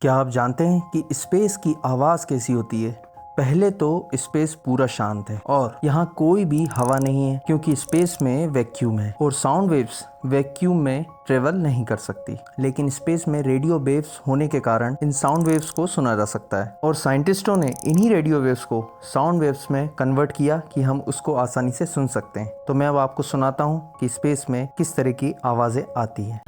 क्या आप जानते हैं कि स्पेस की आवाज़ कैसी होती है? पहले तो स्पेस पूरा शांत है और यहाँ कोई भी हवा नहीं है क्योंकि स्पेस में वैक्यूम है और साउंड वेव्स वैक्यूम में ट्रेवल नहीं कर सकती। लेकिन स्पेस में रेडियो वेव्स होने के कारण इन साउंड वेव्स को सुना जा सकता है और साइंटिस्टों ने इन्हीं रेडियो वेव्स को साउंड वेव्स में कन्वर्ट किया कि हम उसको आसानी से सुन सकते हैं। तो मैं अब आपको सुनाता हूँ कि स्पेस में किस तरह की आवाज़ें आती हैं।